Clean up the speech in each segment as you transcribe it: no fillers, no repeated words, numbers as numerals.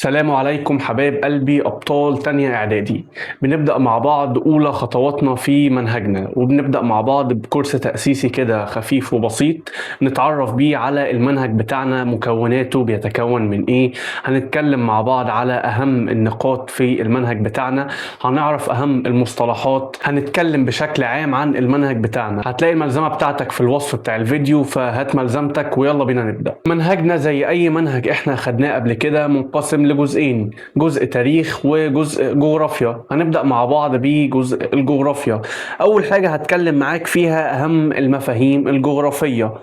السلام عليكم حبايب قلبي أبطال تانية إعدادي. بنبدأ مع بعض أولى خطواتنا في منهجنا، وبنبدأ مع بعض بكورس تأسيسي كده خفيف وبسيط نتعرف بيه على المنهج بتاعنا، مكوناته بيتكون من إيه. هنتكلم مع بعض على أهم النقاط في المنهج بتاعنا، هنعرف أهم المصطلحات، هنتكلم بشكل عام عن المنهج بتاعنا. هتلاقي الملزمة بتاعتك في الوصف بتاع الفيديو، فهات ملزمتك ويلا بينا نبدأ. منهجنا زي أي منهج إحنا خدناه قبل كده منقسم لجزئين، جزء تاريخ وجزء جغرافيا. هنبدأ مع بعض بجزء الجغرافيا. أول حاجة هتكلم معاك فيها أهم المفاهيم الجغرافية.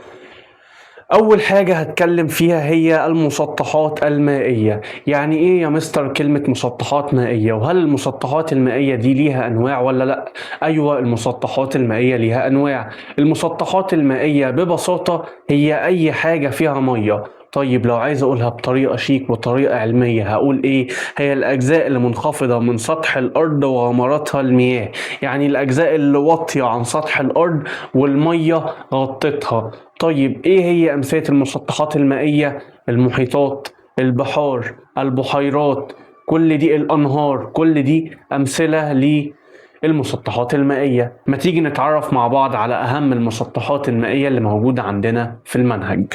أول حاجة هتكلم فيها هي المسطحات المائية. يعني إيه يا مستر كلمة مسطحات مائية؟ وهل المسطحات المائية دي ليها أنواع ولا لأ؟ أيوة، المسطحات المائية ليها أنواع. المسطحات المائية ببساطة هي أي حاجة فيها مية. طيب لو عايز أقولها بطريقة شيك وطريقة علمية هقول إيه؟ هي الأجزاء اللي منخفضة من سطح الأرض وغمرتها المياه. يعني الأجزاء اللي واطية عن سطح الأرض والمية غطتها. طيب ايه هي امثله المسطحات المائيه؟ المحيطات، البحار، البحيرات، كل دي الانهار، كل دي امثله للمسطحات المائيه. ما تيجي نتعرف مع بعض على اهم المسطحات المائيه اللي موجوده عندنا في المنهج.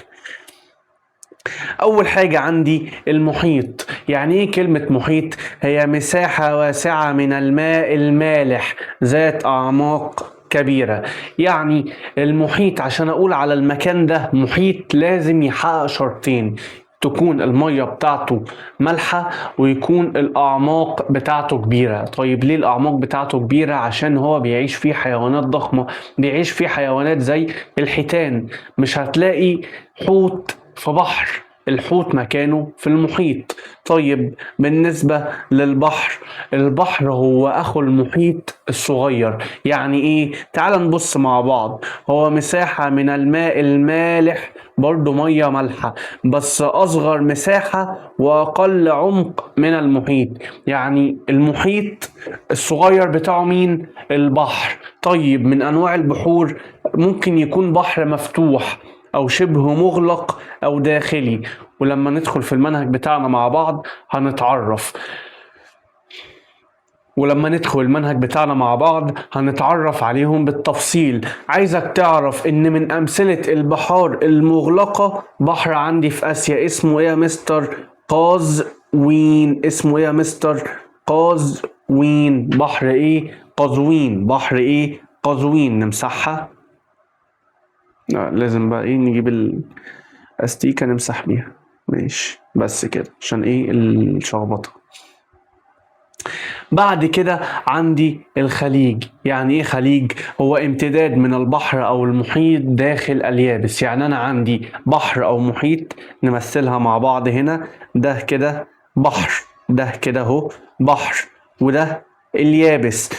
اول حاجه عندي المحيط. يعني ايه كلمه محيط؟ هي مساحه واسعه من الماء المالح ذات اعماق كبيرة. يعني المحيط عشان أقول على المكان ده محيط لازم يحقق شرطين: تكون المية بتاعته مالحة ويكون الأعماق بتاعته كبيرة. طيب ليه الأعماق بتاعته كبيرة؟ عشان هو بيعيش فيه حيوانات ضخمة، بيعيش فيه حيوانات زي الحيتان. مش هتلاقي حوت في بحر، الحوت مكانه في المحيط. طيب بالنسبة للبحر، البحر هو أخو المحيط الصغير. يعني إيه؟ تعال نبص مع بعض. هو مساحة من الماء المالح، برضو مية مالحة، بس أصغر مساحة وأقل عمق من المحيط. يعني المحيط الصغير بتاعه مين؟ البحر. طيب من أنواع البحور ممكن يكون بحر مفتوح أو شبه مغلق أو داخلي، ولما ندخل في المنهج بتاعنا مع بعض هنتعرف. هنتعرف عليهم بالتفصيل. عايزك تعرف ان من امثلة البحار المغلقة بحر عندي في اسيا اسمه ايه يا مستر؟ قازوين. اسمه ايه يا مستر؟ قازوين. بحر ايه؟ قزوين. بحر ايه؟ قزوين. نمسحها. لازم بقى ايه نجيب الاستيكة نمسح بيها. ماشي بس كده عشان ايه الشخبطة. بعد كده عندي الخليج. يعني ايه خليج؟ هو امتداد من البحر او المحيط داخل اليابس. يعني انا عندي بحر او محيط، نمثلها مع بعض هنا. ده كده بحر، ده كده اهو بحر، وده اليابس.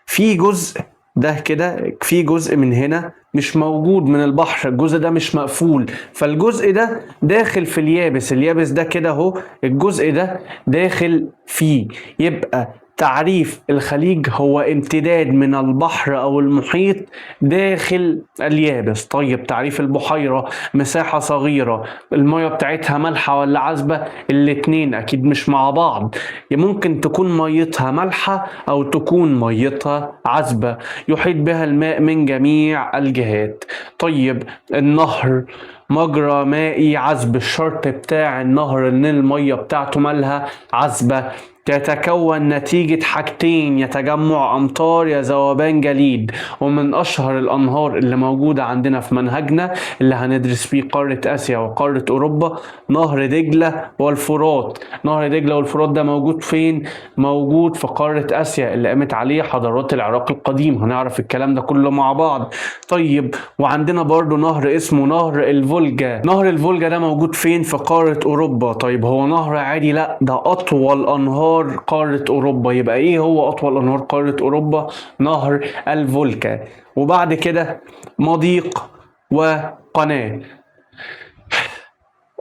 في جزء، ده كده في جزء من هنا مش موجود من البحر، الجزء ده مش مقفول، فالجزء ده داخل في اليابس. اليابس ده كده اهو الجزء ده داخل فيه. يبقى تعريف الخليج هو امتداد من البحر أو المحيط داخل اليابس. طيب تعريف البحيرة: مساحة صغيرة، المياه بتاعتها مالحة ولا عذبة؟ الاتنين أكيد مش مع بعض. ممكن تكون ميتها مالحة أو تكون ميتها عذبة، يحيط بها الماء من جميع الجهات. طيب النهر: مجرى مائي عذب. الشرط بتاع النهر ان المية بتاعته مالها عذبة، تتكون نتيجة حاجتين: يا تجمع أمطار يا ذوبان جليد. ومن أشهر الأنهار اللي موجودة عندنا في منهجنا اللي هندرس فيه قارة آسيا وقارة أوروبا نهر دجلة والفرات. نهر دجلة والفرات ده موجود فين؟ موجود في قارة آسيا اللي قامت عليه حضارات العراق القديم. هنعرف الكلام ده كله مع بعض. طيب وعندنا برضو نهر اسمه نهر الفولجا. نهر الفولجا ده موجود فين؟ في قارة أوروبا. طيب هو نهر عادي؟ لا، ده أطول أنهار قارة أوروبا. يبقى إيه هو أطول أنهار قارة أوروبا؟ نهر الفولجا. وبعد كده مضيق وقناة.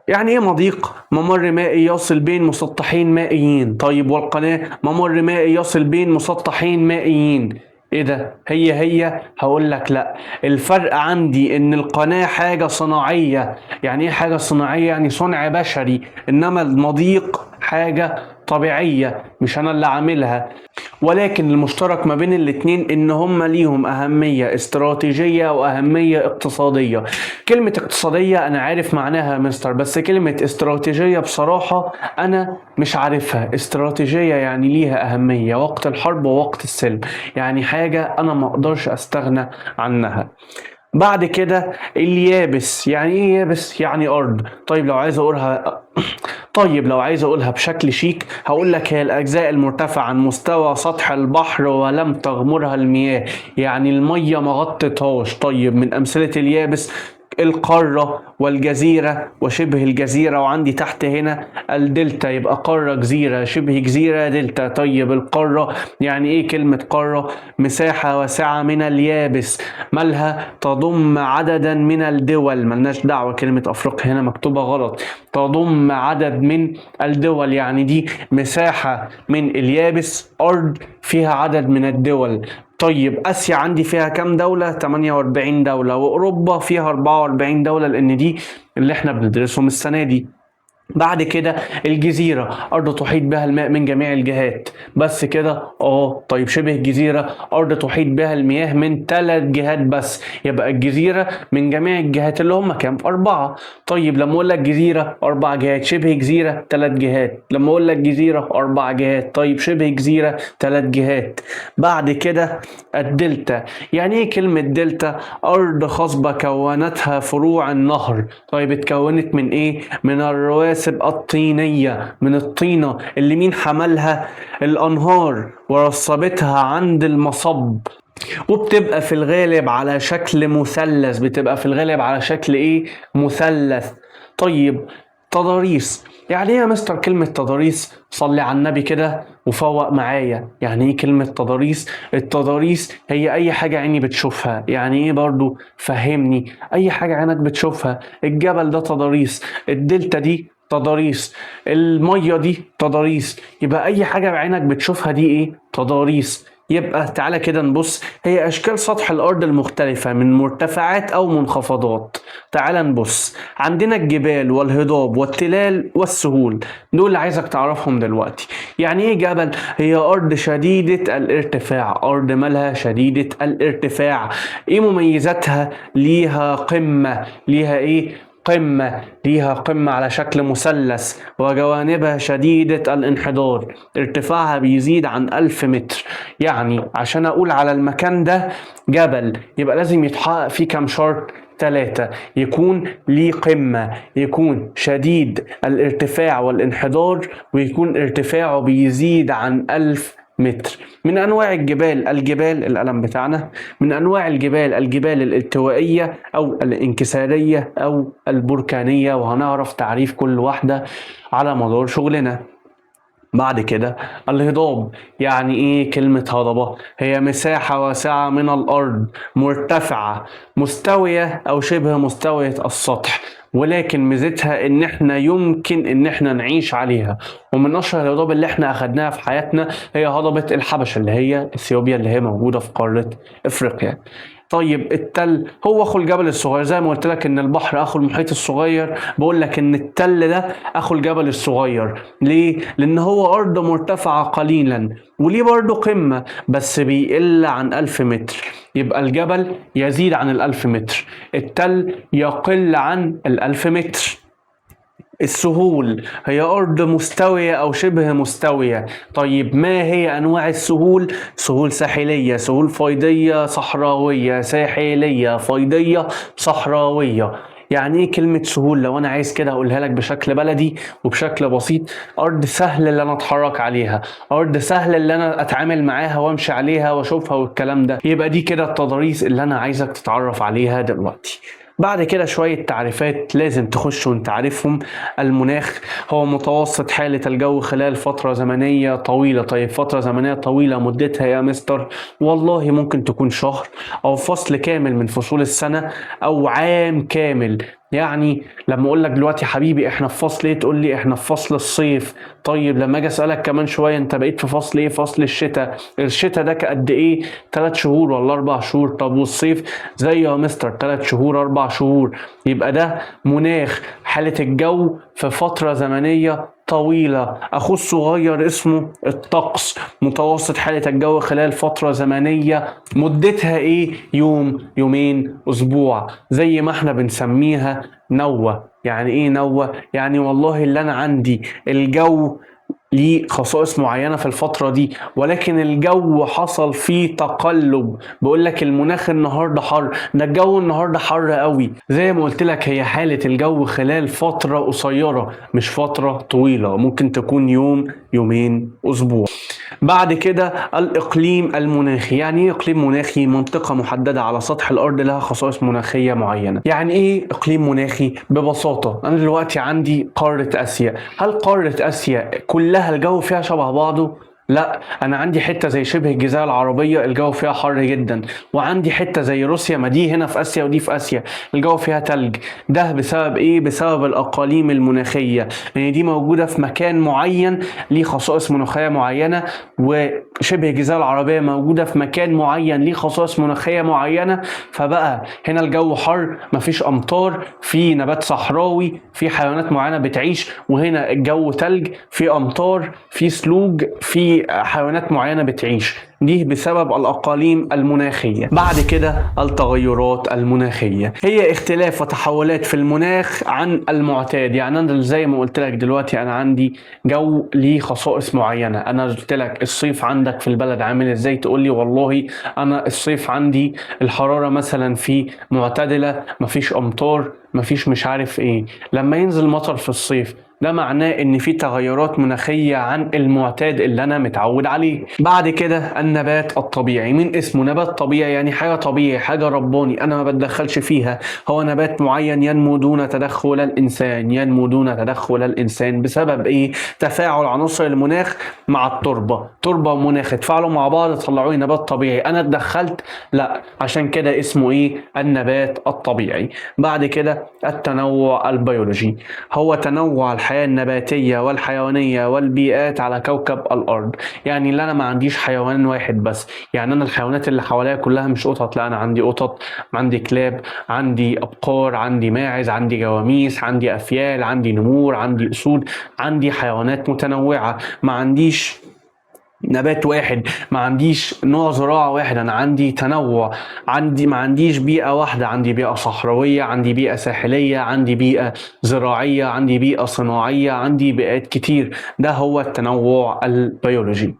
يعني ايه مضيق؟ ممر مائي يصل بين مسطحين مائيين. طيب والقناة؟ ممر مائي يصل بين مسطحين مائيين. ايه ده؟ هي هقول لك لا. الفرق عندي ان القناة حاجة صناعية. يعني ايه حاجة صناعية؟ يعني صنع بشري. انما المضيق حاجة طبيعية مش انا اللي عاملها. ولكن المشترك ما بين الاتنين ان هما ليهم اهمية استراتيجية واهمية اقتصادية. كلمة اقتصادية انا عارف معناها يا مستر، بس كلمة استراتيجية بصراحة انا مش عارفها. استراتيجية يعني ليها اهمية وقت الحرب ووقت السلم، يعني حاجة انا ما اقدرش استغنى عنها. بعد كده اليابس. يعني ايه يابس؟ يعني ارض. طيب لو عايز اقولها بشكل شيك هقول لك هي الاجزاء المرتفعه عن مستوى سطح البحر ولم تغمرها المياه، يعني الميه ما غطتهاش. طيب من امثله اليابس القارة والجزيرة وشبه الجزيرة، وعندي تحت هنا الدلتا، يبقى قارة جزيرة شبه جزيرة دلتا. طيب القارة يعني ايه كلمة قارة؟ مساحة واسعة من اليابس، مالها؟ تضم عددا من الدول. ملناش دعوة، كلمة افريقيا هنا مكتوبة غلط. تضم عدد من الدول، يعني دي مساحة من اليابس، أرض فيها عدد من الدول. طيب آسيا عندي فيها كام دولة؟ 48 دولة. وأوروبا فيها 44 دولة، لأن دي اللي احنا بندرسهم السنة دي. بعد كده الجزيرة أرض تحيط بها الماء من جميع الجهات. بس كده؟ طيب شبه الجزيرة أرض تحيط بها المياه من 3 جهات بس. يبقى الجزيرة من جميع الجهات اللي هم كام؟ 4. طيب لما أقول لك جزيرة 4 جهات، شبه جزيرة 3 جهات. لما أقول لك جزيرة 4 جهات، طيب شبه جزيرة 3 جهات. بعد كده الدلتا. يعني إيه كلمة دلتا؟ أرض خصبة كونتها فروع النهر. طيب اتكونت من إيه؟ من الرواسب الطينية، من الطينة اللي مين حملها؟ الأنهار، ورصبتها عند المصب. وبتبقى في الغالب على شكل مثلث. بتبقى في الغالب على شكل ايه؟ مثلث. طيب تضاريس. يعني ايه يا مستر كلمة تضاريس؟ صلي على النبي كده وفوق معايا. يعني ايه كلمة تضاريس؟ التضاريس هي اي حاجة عيني بتشوفها. يعني ايه برضو؟ فهمني. اي حاجة عينك بتشوفها. الجبل ده تضاريس، الدلتا دي تضاريس، المية دي تضاريس. يبقى اي حاجة بعينك بتشوفها دي ايه؟ تضاريس. يبقى تعالى كده نبص، هي أشكال سطح الأرض المختلفة من مرتفعات أو منخفضات. تعالى نبص، عندنا الجبال والهضاب والتلال والسهول، دول اللي عايزك تعرفهم دلوقتي. يعني إيه جبل؟ هي أرض شديدة الارتفاع. أرض مالها؟ شديدة الارتفاع. إيه مميزاتها؟ ليها قمة. ليها إيه؟ قمة. ليها قمة على شكل مثلث، وجوانبها شديدة الانحدار، ارتفاعها بيزيد عن 1000 متر. يعني عشان أقول على المكان ده جبل يبقى لازم يتحقق فيه كام شرط؟ 3. يكون ليه قمة، يكون شديد الارتفاع والانحدار، ويكون ارتفاعه بيزيد عن 1000 متر. من أنواع الجبال القلم بتاعنا، من أنواع الجبال الالتوائية أو الانكسارية أو البركانية، وهنعرف تعريف كل واحدة على مدار شغلنا. بعد كده الهضاب. يعني ايه كلمة هضبة؟ هي مساحة واسعة من الأرض مرتفعة مستوية أو شبه مستوية السطح، ولكن ميزتها ان احنا يمكن ان احنا نعيش عليها. ومن اشهر الهضاب اللي احنا اخدناها في حياتنا هي هضبة الحبشة اللي هي اثيوبيا، اللي هي موجودة في قارة افريقيا. طيب التل هو اخو الجبل الصغير. زي ما قلت لك ان البحر اخو المحيط الصغير، بقول لك ان التل ده اخو الجبل الصغير. ليه؟ لان هو ارض مرتفعة قليلا، وليه برضه قمة بس بيقل عن 1000 متر. يبقى الجبل يزيد عن 1000 متر، التل يقل عن 1000 متر. السهول هي أرض مستوية أو شبه مستوية. طيب ما هي أنواع السهول؟ سهول ساحلية، سهول فيضية، صحراوية. ساحلية، فيضية، صحراوية. يعني ايه كلمة سهول؟ لو انا عايز كده اقولها لك بشكل بلدي وبشكل بسيط، ارض سهل اللي انا اتحرك عليها، ارض سهل اللي انا اتعامل معاها وامشي عليها واشوفها والكلام ده. يبقى دي كده التضاريس اللي انا عايزك تتعرف عليها دلوقتي. بعد كده شوية تعريفات لازم تخش وانت عارفهم. المناخ هو متوسط حالة الجو خلال فترة زمنية طويلة. طيب فترة زمنية طويلة مدتها يا مستر؟ والله ممكن تكون شهر أو فصل كامل من فصول السنة أو عام كامل. يعني لما اقول لك دلوقتي حبيبي احنا في فصل ايه، تقول لي احنا في فصل الصيف. طيب لما اجي اسالك كمان شويه انت بقيت في فصل ايه، فصل الشتاء. الشتاء ده قد ايه، 3 شهور ولا 4 شهور؟ طب والصيف زيه يا مستر 3 شهور 4 شهور. يبقى ده مناخ حاله الجو في فتره زمنيه طويلة. أخوه الصغير اسمه الطقس، متوسط حالة الجو خلال فترة زمنية مدتها إيه؟ يوم، يومين، أسبوع، زي ما إحنا بنسميها نوة. يعني إيه نوة؟ يعني والله اللي أنا عندي الجو ليه خصائص معينة في الفترة دي، ولكن الجو حصل فيه تقلب. بقول لك المناخ النهاردة حر، ده الجو النهاردة حر قوي. زي ما قلت لك هي حالة الجو خلال فترة قصيرة مش فترة طويلة، ممكن تكون يوم، يومين، أسبوع. بعد كده الإقليم المناخي. يعني إيه إقليم مناخي؟ منطقة محددة على سطح الأرض لها خصائص مناخية معينة. يعني إيه إقليم مناخي؟ ببساطة أنا دلوقتي عندي قارة آسيا. هل قارة آسيا كلها الجو فيها شبه بعضه؟ لا، انا عندي حته زي شبه الجزيره العربيه الجو فيها حر جدا، وعندي حته زي روسيا، ما دي هنا في اسيا ودي في اسيا، الجو فيها تلج. ده بسبب ايه؟ بسبب الاقاليم المناخيه، لان دي موجوده في مكان معين ليه خصائص مناخيه معينه، وشبه الجزيره العربيه موجوده في مكان معين ليه خصائص مناخيه معينه. فبقى هنا الجو حر، مفيش امطار، في نبات صحراوي، في حيوانات معينه بتعيش، وهنا الجو تلج، في امطار، في ثلوج، في حيوانات معينة بتعيش. دي بسبب الأقاليم المناخية. بعد كده التغيرات المناخية هي اختلاف وتحولات في المناخ عن المعتاد. يعني أنا زي ما قلت لك دلوقتي أنا عندي جو ليه خصائص معينة. أنا قلت لك الصيف عندك في البلد عامل إزاي، تقول لي والله أنا الصيف عندي الحرارة مثلا في معتدلة، مفيش أمطار، مفيش مش عارف إيه. لما ينزل مطر في الصيف ده معناه ان في تغيرات مناخية عن المعتاد اللي انا متعود عليه. بعد كده النبات الطبيعي. من اسمه نبات طبيعي يعني حاجة طبيعي، حاجة رباني انا ما بتدخلش فيها. هو نبات معين ينمو دون تدخل الانسان، ينمو دون تدخل الانسان. بسبب ايه؟ تفاعل عناصر المناخ مع التربة. تربة ومناخ اتفاعلوا مع بعض طلعوا لي نبات طبيعي. انا اتدخلت؟ لا، عشان كده اسمه ايه؟ النبات الطبيعي. بعد كده التنوع البيولوجي. هو تنوع الحياة النباتية والحيوانية والبيئات على كوكب الأرض. يعني اللي أنا ما عنديش حيوان واحد بس. يعني أنا الحيوانات اللي حواليا كلها مش قطط، لا أنا عندي قطط، عندي كلاب، عندي أبقار، عندي ماعز، عندي جواميس، عندي أفيال، عندي نمور، عندي أسود. عندي حيوانات متنوعة. ما عنديش نبات واحد، ما عنديش نوع زراعة واحد، أنا عندي تنوع. ما عنديش بيئة واحدة، عندي بيئة صحراوية، عندي بيئة ساحلية، عندي بيئة زراعية، عندي بيئة صناعية، عندي بيئات كتير. ده هو التنوع البيولوجي.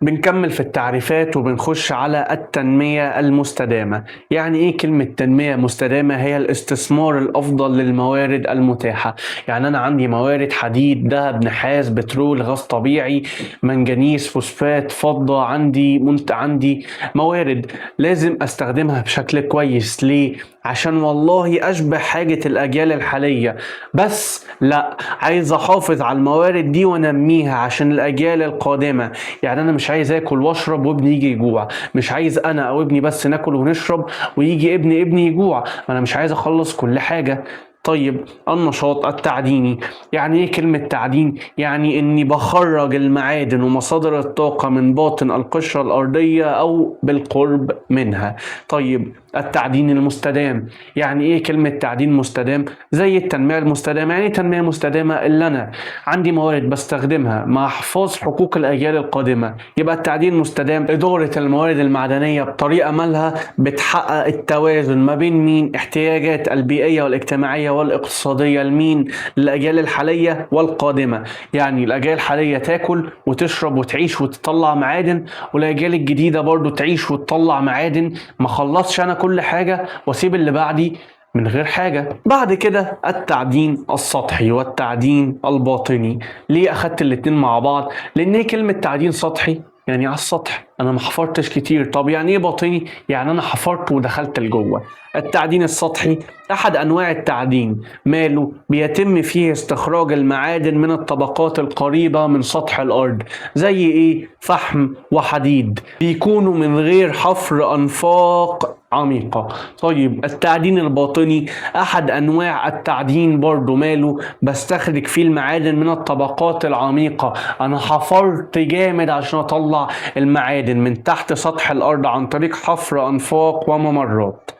بنكمل في التعريفات وبنخش على التنمية المستدامة. يعني ايه كلمة تنمية مستدامة؟ هي الاستثمار الافضل للموارد المتاحة. يعني انا عندي موارد حديد، ذهب، نحاس، بترول، غاز طبيعي، منجنيز، فوسفات، فضة. عندي موارد لازم استخدمها بشكل كويس. ليه؟ عشان والله اشبه حاجة الاجيال الحالية، بس لا، عايز احافظ على الموارد دي وانميها عشان الاجيال القادمة. يعني انا مش عايز اكل واشرب وابني يجي يجوع، مش عايز انا او ابني بس ناكل ونشرب ويجي ابني يجوع. انا مش عايز اخلص كل حاجة. طيب النشاط التعديني. يعني ايه كلمة تعدين؟ يعني اني بخرج المعادن ومصادر الطاقة من باطن القشرة الارضية او بالقرب منها. طيب التعدين المستدام. يعني ايه كلمة تعدين مستدام؟ زي التنمية المستدامة. يعني تنمية مستدامة اللي انا عندي موارد بستخدمها مع حفاظ حقوق الاجيال القادمة. يبقى التعدين المستدام ادارة الموارد المعدنية بطريقة مالها بتحقق التوازن ما بين مين؟ احتياجات البيئية والاجتماعية والاقتصادية لمين؟ للاجيال الحالية والقادمة. يعني الاجيال الحالية تاكل وتشرب وتعيش وتطلع معادن، والاجيال الجديدة برضو تعيش وتطلع معادن. ما خلصش انا كل حاجة واسيب اللي بعدي من غير حاجة. بعد كده التعدين السطحي والتعدين الباطني. ليه أخدت الاتنين مع بعض؟ لأن هي كلمة تعدين سطحي يعني على السطح، أنا ما حفرتش كتير. طب يعني إيه باطني؟ يعني أنا حفرت ودخلت لجوه. التعدين السطحي أحد أنواع التعدين، ماله؟ بيتم فيه استخراج المعادن من الطبقات القريبة من سطح الأرض. زي إيه؟ فحم وحديد. بيكونوا من غير حفر أنفاق عميقة. طيب التعدين الباطني أحد أنواع التعدين برضو، ماله؟ بستخرج فيه المعادن من الطبقات العميقة. أنا حفرت جامد عشان أطلع المعادن من تحت سطح الأرض عن طريق حفر أنفاق وممرات.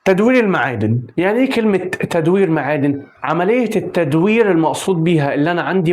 تدوير المعادن، يعني ايه كلمة تدوير معادن؟ عملية التدوير المقصود بيها اللي انا عندي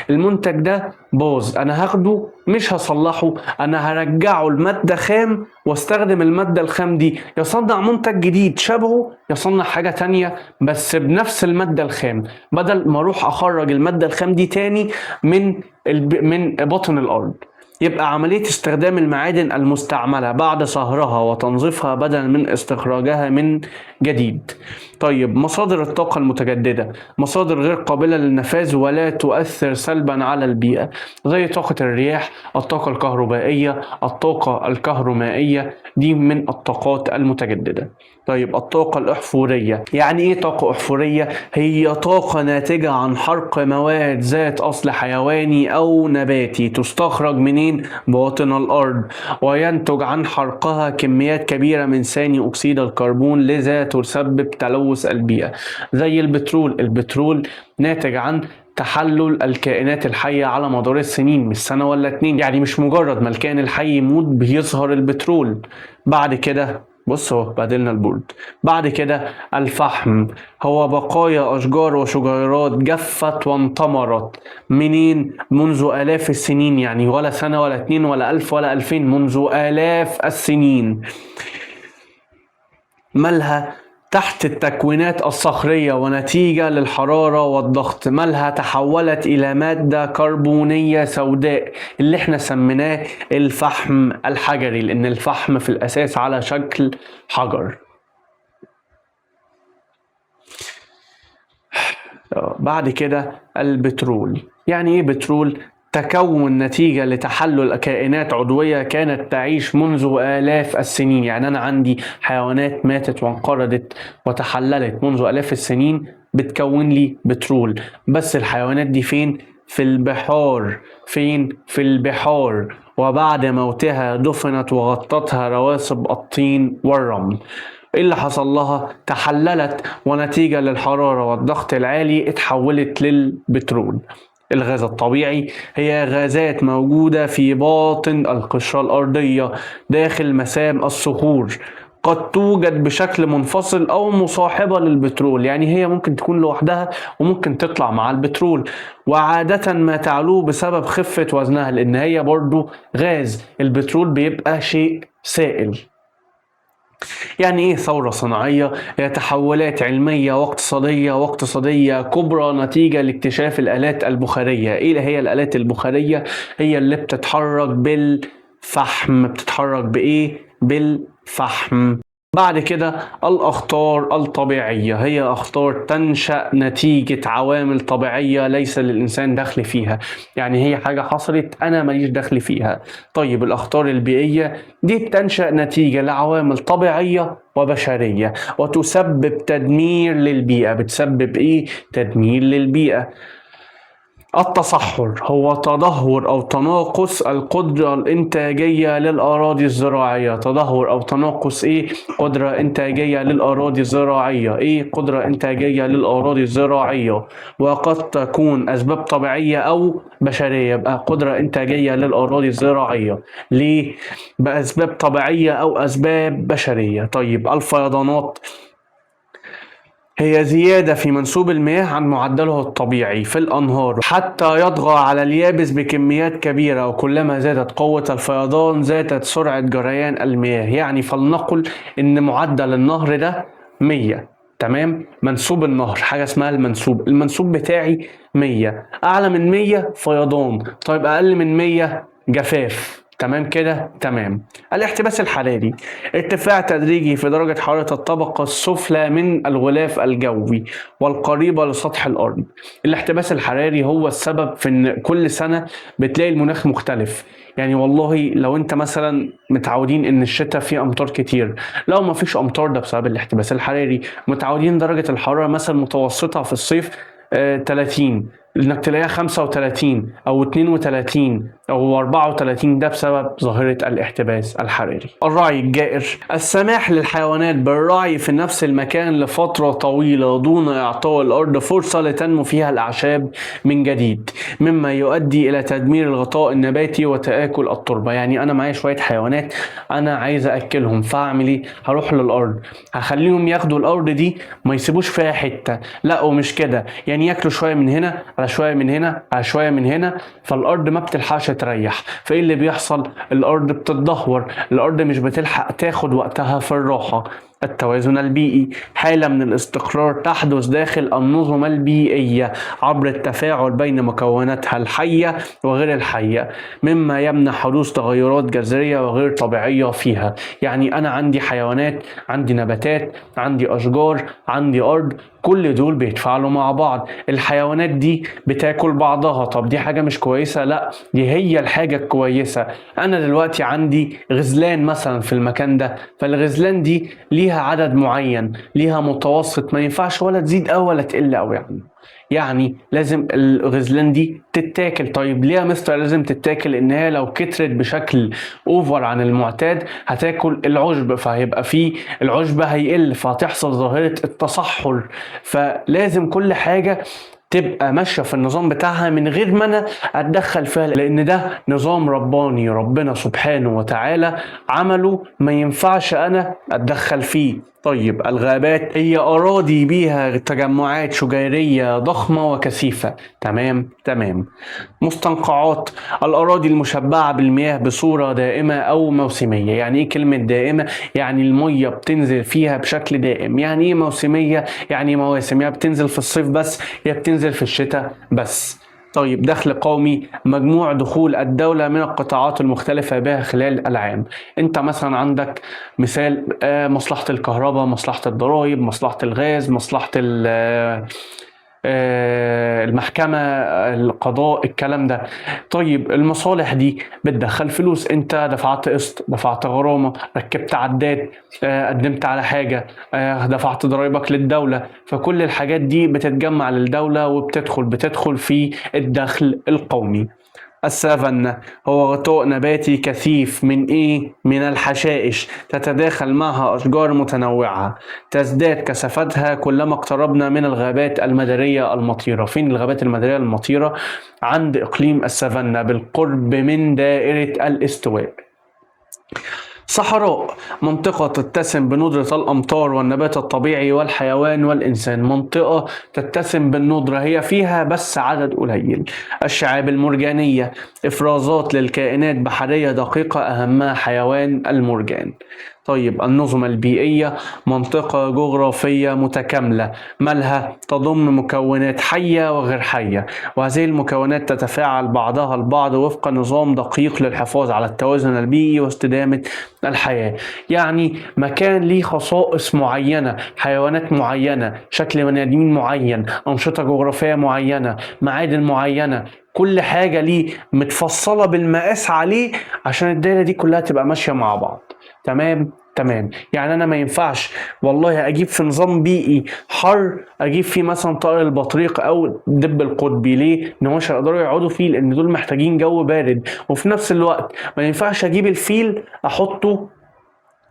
المنتج ده باظ، انا هاخده مش هصلحه، انا هرجعه المادة خام واستخدم المادة الخام دي يصنع منتج جديد شبهه، يصنع حاجة تانية بس بنفس المادة الخام، بدل ما اروح اخرج المادة الخام دي تاني من بطن الارض. يبقى عملية استخدام المعادن المستعملة بعد صهرها وتنظيفها بدلا من استخراجها من جديد. طيب مصادر الطاقة المتجددة، مصادر غير قابلة للنفاذ ولا تؤثر سلبا على البيئة، زي طاقة الرياح، الطاقة الكهربائية، الطاقة الكهرومائية، دي من الطاقات المتجددة. طيب الطاقة الأحفورية، يعني إيه طاقة أحفورية؟ هي طاقة ناتجة عن حرق مواد ذات أصل حيواني أو نباتي تستخرج منين؟ باطن الأرض، وينتج عن حرقها كميات كبيرة من ثاني أكسيد الكربون، لذا تسبب تلوث البيئة. زي البترول ناتج عن تحلل الكائنات الحية على مدار السنين، مش سنة ولا اتنين، يعني مش مجرد ما الكائن الحي يموت بيظهر البترول. بعد كده بص اهو بدلنا البورد. بعد كده الفحم، هو بقايا أشجار وشجيرات جفت وانتمرت منين؟ منذ آلاف السنين، يعني ولا سنة ولا اتنين ولا 1000 ولا 2000، منذ آلاف السنين. مالها؟ تحت التكوينات الصخرية ونتيجة للحرارة والضغط، مالها؟ تحولت إلى مادة كربونية سوداء اللي احنا سميناه الفحم الحجري، لأن الفحم في الأساس على شكل حجر. بعد كده البترول، يعني ايه بترول؟ تكون نتيجة لتحلل كائنات عضوية كانت تعيش منذ آلاف السنين، يعني أنا عندي حيوانات ماتت وانقرضت وتحللت منذ آلاف السنين بتكون لي بترول. بس الحيوانات دي فين؟ في البحار. فين؟ في البحار، وبعد موتها دفنت وغطتها رواسب الطين والرمل. ايه اللي حصل لها؟ تحللت ونتيجة للحرارة والضغط العالي اتحولت للبترول. الغاز الطبيعي هي غازات موجودة في باطن القشرة الأرضية داخل مسام الصخور، قد توجد بشكل منفصل أو مصاحبة للبترول، يعني هي ممكن تكون لوحدها وممكن تطلع مع البترول، وعادة ما تعلوه بسبب خفة وزنها، لأن هي برضو غاز. البترول بيبقى شيء سائل. يعني ايه ثورة صناعية؟ هي تحولات علمية واقتصادية كبرى نتيجة لاكتشاف الآلات البخارية. ايه هي الآلات البخارية؟ هي اللي بتتحرك بالفحم. بتتحرك بايه؟ بالفحم. بعد كده الأخطار الطبيعية، هي أخطار تنشأ نتيجة عوامل طبيعية ليس للإنسان دخل فيها، يعني هي حاجة حصلت أنا ماليش دخل فيها. طيب الأخطار البيئية دي بتنشأ نتيجة لعوامل طبيعية وبشرية وتسبب تدمير للبيئة. بتسبب إيه؟ تدمير للبيئة. التصحر هو تدهور أو تناقص القدرة الإنتاجية للأراضي الزراعية. تدهور أو تناقص إيه؟ قدرة إنتاجية للأراضي الزراعية. إيه؟ قدرة إنتاجية للأراضي الزراعية، وقد تكون أسباب طبيعية أو بشرية. يبقى قدرة إنتاجية للأراضي الزراعية. ليه؟ بأسباب طبيعية أو أسباب بشرية. طيب الفيضانات هي زيادة في منسوب المياه عن معدله الطبيعي في الأنهار حتى يطغى على اليابس بكميات كبيرة، وكلما زادت قوة الفيضان زادت سرعة جريان المياه. يعني فلنقل إن معدل النهر ده 100، تمام؟ منسوب النهر حاجة اسمها المنسوب بتاعي 100، أعلى من 100 فيضان، طيب أقل من 100 جفاف. تمام كده؟ تمام. الاحتباس الحراري ارتفاع تدريجي في درجة حرارة الطبقة السفلى من الغلاف الجوي والقريبة لسطح الأرض. الاحتباس الحراري هو السبب في إن كل سنة بتلاقي المناخ مختلف. يعني والله لو انت مثلا متعودين ان الشتاء فيه امطار كتير، لو ما فيش امطار ده بسبب الاحتباس الحراري. متعودين درجة الحرارة مثلا متوسطة في الصيف 30، انك تلاقيها 35 او 32 و34 ده بسبب ظاهرة الاحتباس الحراري. الرعي الجائر: السماح للحيوانات بالرعي في نفس المكان لفترة طويلة دون إعطاء الأرض فرصة لتنمو فيها الأعشاب من جديد، مما يؤدي إلى تدمير الغطاء النباتي وتآكل التربة. يعني أنا معايا شوية حيوانات أنا عايز أكلهم، فأعمل إيه؟ هروح للأرض، هخليهم ياخدوا الأرض دي ما يسيبوش فيها حتة، لا ومش كده، يعني ياكلوا شوية من هنا على شوية من هنا على شوية من هنا، فالأرض ما بتلحقش تريح. فإيه اللي بيحصل؟ الأرض بتتدهور، الأرض مش بتلحق تاخد وقتها في الراحة. التوازن البيئي: حالة من الاستقرار تحدث داخل النظم البيئية عبر التفاعل بين مكوناتها الحية وغير الحية، مما يمنع حدوث تغيرات جذرية وغير طبيعية فيها. يعني أنا عندي حيوانات، عندي نباتات، عندي أشجار، عندي أرض، كل دول بيتفاعلوا مع بعض. الحيوانات دي بتاكل بعضها، طب دي حاجة مش كويسة؟ لا، دي هي الحاجة الكويسة. أنا دلوقتي عندي غزلان مثلا في المكان ده، فالغزلان دي ليها عدد معين، ليها متوسط، ما ينفعش ولا تزيد أو ولا تقل أو يعني لازم الغزلان دي تتاكل. طيب ليه يا مستر لازم تتاكل؟ ان هي لو كترت بشكل اوفر عن المعتاد هتاكل العشب، فهيبقى فيه العشب هيقل، فهتحصل ظاهرة التصحر. فلازم كل حاجة تبقى ماشية في النظام بتاعها من غير ما انا اتدخل فيها، لان ده نظام رباني ربنا سبحانه وتعالى عمله، ما ينفعش انا اتدخل فيه. طيب الغابات هي أراضي بيها تجمعات شجيرية ضخمة وكثيفة. تمام. مستنقعات: الأراضي المشبعة بالمياه بصورة دائمة أو موسمية. يعني إيه كلمة دائمة؟ يعني المية بتنزل فيها بشكل دائم. يعني إيه موسمية؟ يعني مواسم، يا بتنزل في الصيف بس يا بتنزل في الشتاء بس. طيب دخل قومي: مجموع دخول الدولة من القطاعات المختلفة بها خلال العام. انت مثلا عندك مثال مصلحة الكهرباء، مصلحة الضرائب، مصلحة الغاز، مصلحة المحكمة، القضاء، الكلام ده. طيب المصالح دي بتدخل فلوس، انت دفعت قسط، دفعت غرامة، ركبت عداد، قدمت على حاجة، دفعت ضرائبك للدولة، فكل الحاجات دي بتتجمع للدولة وبتدخل في الدخل القومي. السافانا هو غطاء نباتي كثيف من من الحشائش تتداخل معها أشجار متنوعة تزداد كثافتها كلما اقتربنا من الغابات المدارية المطيرة. فين الغابات المدارية المطيرة؟ عند إقليم السافانا بالقرب من دائرة الاستواء. صحراء: منطقة تتسم بندرة الأمطار والنبات الطبيعي والحيوان والإنسان، منطقة تتسم بالندرة، هي فيها بس عدد قليل. الشعاب المرجانية: إفرازات للكائنات بحرية دقيقة أهمها حيوان المرجان. طيب النظم البيئية: منطقة جغرافية متكاملة، مالها؟ تضم مكونات حية وغير حية، وهذه المكونات تتفاعل بعضها البعض وفق نظام دقيق للحفاظ على التوازن البيئي واستدامة الحياة. يعني مكان ليه خصائص معينة، حيوانات معينة، شكل بني آدمين معين، أنشطة جغرافية معينة، معادن معينة، كل حاجة ليه متفصلة بالمقاس عليه عشان الدايرة دي كلها تبقى ماشية مع بعض. تمام. يعني انا ما ينفعش والله اجيب في نظام بيئي حر اجيب فيه مثلا طائر البطريق او الدب القطبي. ليه؟ ان هو مش هيقدروا يقعدوا فيه لان دول محتاجين جو بارد. وفي نفس الوقت ما ينفعش اجيب الفيل احطه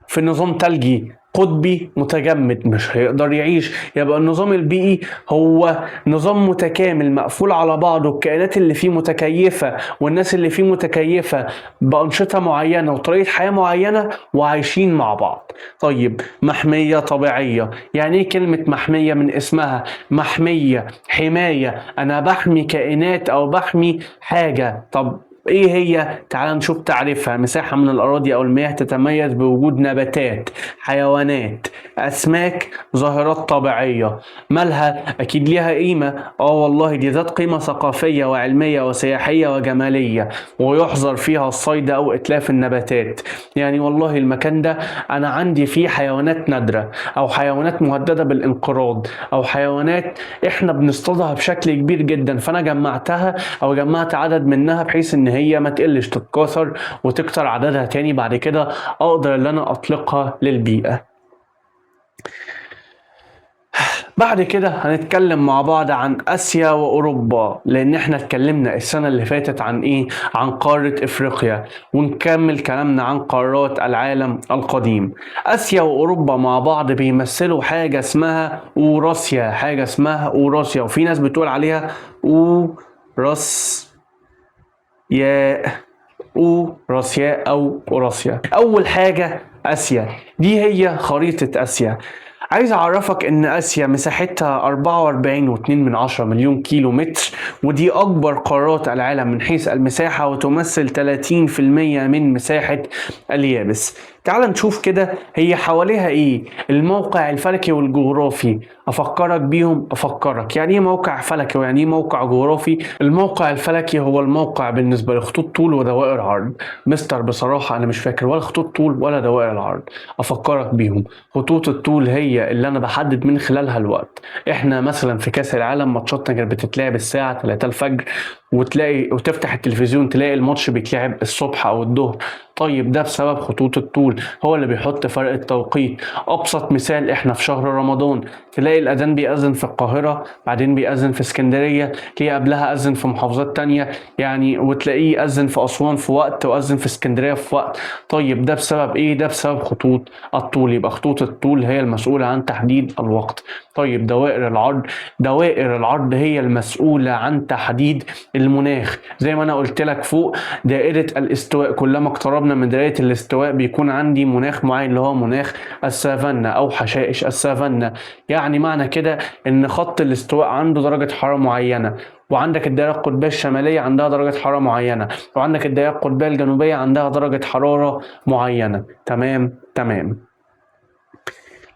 في نظام تلجي قطبي متجمد، مش هيقدر يعيش. يبقى النظام البيئي هو نظام متكامل مقفول على بعضه، الكائنات اللي فيه متكيفة والناس اللي فيه متكيفة بأنشطة معينة وطريقة حياة معينة وعايشين مع بعض. طيب محمية طبيعية: يعني ايه كلمة محمية؟ من اسمها محمية، حماية، انا بحمي كائنات او بحمي حاجة. طب ايه هي؟ تعال نشوف تعريفها. مساحة من الأراضي أو المياه تتميز بوجود نباتات، حيوانات، أسماك، ظاهرات طبيعية. مالها؟ أكيد ليها قيمة. والله دي ذات قيمة ثقافية وعلمية وسياحية وجمالية، ويحظر فيها الصيد أو إتلاف النباتات. يعني والله المكان ده أنا عندي فيه حيوانات نادرة أو حيوانات مهددة بالانقراض أو حيوانات إحنا بنصطادها بشكل كبير جدا، فأنا جمعتها أو جمعت عدد منها بحيث إن هي ما تقلش، تتكاثر وتكتر عددها تاني، بعد كده أقدر إن أنا أطلقها للبيئة. بعد كده هنتكلم مع بعض عن آسيا وأوروبا، لأن احنا اتكلمنا السنة اللي فاتت عن إيه؟ عن قارة إفريقيا، ونكمل كلامنا عن قارات العالم القديم. آسيا وأوروبا مع بعض بيمثلوا حاجة اسمها أوراسيا، حاجة اسمها أوراسيا، وفي ناس بتقول عليها أوراسيا، أوراسيا أو أوراسيا. أول حاجة آسيا، دي هي خريطة آسيا. عايز أعرفك إن آسيا مساحتها 44.2 مليون كيلو متر، ودي أكبر قارات العالم من حيث المساحة، وتمثل 30% من مساحة اليابس. تعال نشوف كده هي حواليها إيه. الموقع الفلكي والجغرافي أفكرك بيهم. أفكرك يعني إيه موقع فلكي ويعني إيه موقع جغرافي. الموقع الفلكي هو الموقع بالنسبة لخطوط طول ودوائر عرض. مستر بصراحة أنا مش فاكر ولا خطوط طول ولا دوائر العرض. أفكرك بيهم. خطوط الطول هي اللي أنا بحدد من خلالها الوقت. إحنا مثلا في كأس العالم ماتشاتنا كانت بتتلعب الساعة 3 الفجر، وتفتح التلفزيون تلاقي الماتش بيتلعب الصبح أو الظهر. طيب ده بسبب خطوط الطول، هو اللي بيحط فرق التوقيت. أبسط مثال إحنا في شهر رمضان تلاقي الأذان بيأذن في القاهرة، بعدين بيأذن في اسكندرية، تلاقي قبلها أذن في محافظات تانية يعني، وتلاقيه أذن في أسوان في وقت وأذن في اسكندرية في وقت. طيب ده بسبب إيه؟ ده بسبب خطوط الطول. يبقى خطوط الطول هي المسؤولة عن تحديد الوقت. طيب دوائر العرض، دوائر العرض هي المسؤولة عن تحديد المناخ. زي ما أنا قلت لك فوق، دائرة الاستواء كلما اقتربنا من دائرة الاستواء بيكون عندي مناخ معين اللي هو مناخ السافانا أو حشائش السافانا. يعني معنى كده إن خط الاستواء عنده درجة حرارة معينة، وعندك الدائرة القطبية الشمالية عندها درجة حرارة معينة، وعندك الدائرة القطبية الجنوبية عندها درجة حرارة معينة. تمام تمام.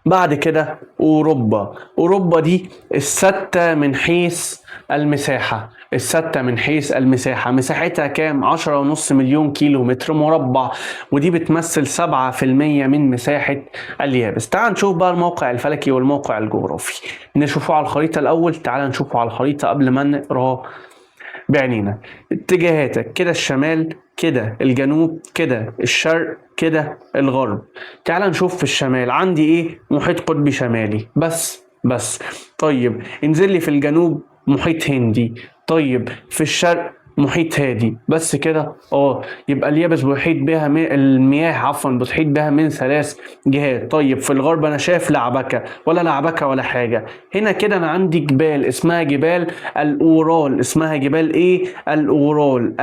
بعد كده أوروبا. أوروبا دي الستة من حيث المساحة. الستة من حيث المساحة، مساحتها كام؟ 10.5 مليون كيلو متر مربع، ودي بتمثل 7% من مساحة اليابس. تعال نشوف بقى الموقع الفلكي والموقع الجغرافي. نشوفه على الخريطة الأول. تعال نشوفه على الخريطة قبل ما نقراه بعينينا. اتجاهاتك كده الشمال، كده الجنوب، كده الشرق، كده الغرب. تعال نشوف في الشمال عندي ايه؟ محيط قطبي شمالي بس. طيب انزل لي في الجنوب محيط هندي. طيب في الشرق محيط هادي بس كده. يبقى اليابس بيحيط بها من المياه، بتحيط بها من 3 جهات. طيب في الغرب انا شايف لعبكه ولا حاجه. هنا كده انا عندي جبال اسمها جبال الاورال. اسمها جبال ايه؟ الاورال.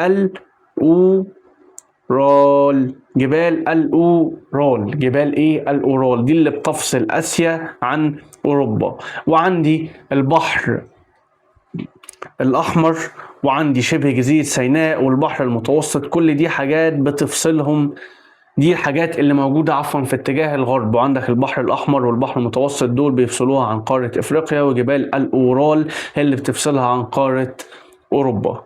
جبال الأورال. جبال ايه؟ الأورال. دي اللي بتفصل آسيا عن أوروبا. وعندي البحر الأحمر، وعندي شبه جزيرة سيناء والبحر المتوسط. كل دي حاجات بتفصلهم. دي الحاجات اللي موجودة في اتجاه الغرب. وعندك البحر الأحمر والبحر المتوسط دول بيفصلوها عن قارة إفريقيا، وجبال الأورال هي اللي بتفصلها عن قارة أوروبا.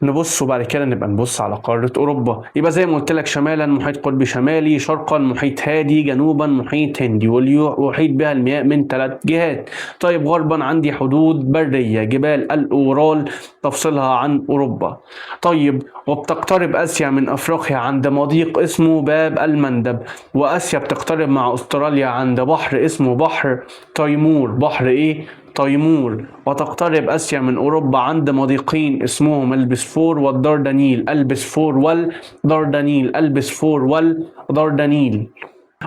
نبص وبعد كده نبقى نبص على قارة أوروبا. يبقى زي ما قلت لك، شمالا محيط قطبي شمالي، شرقا محيط هادي، جنوبا محيط هندي ويحيط بها المياه من 3 جهات. طيب غربا عندي حدود برية، جبال الأورال تفصلها عن أوروبا. طيب وبتقترب آسيا من أفريقيا عند مضيق اسمه باب المندب، وآسيا بتقترب مع أستراليا عند بحر اسمه بحر تيمور. بحر إيه؟ تيمور. وتقترب آسيا من أوروبا عند مضيقين اسمهم البسفور والدردنيل. البسفور والدردنيل. البسفور والدردنيل.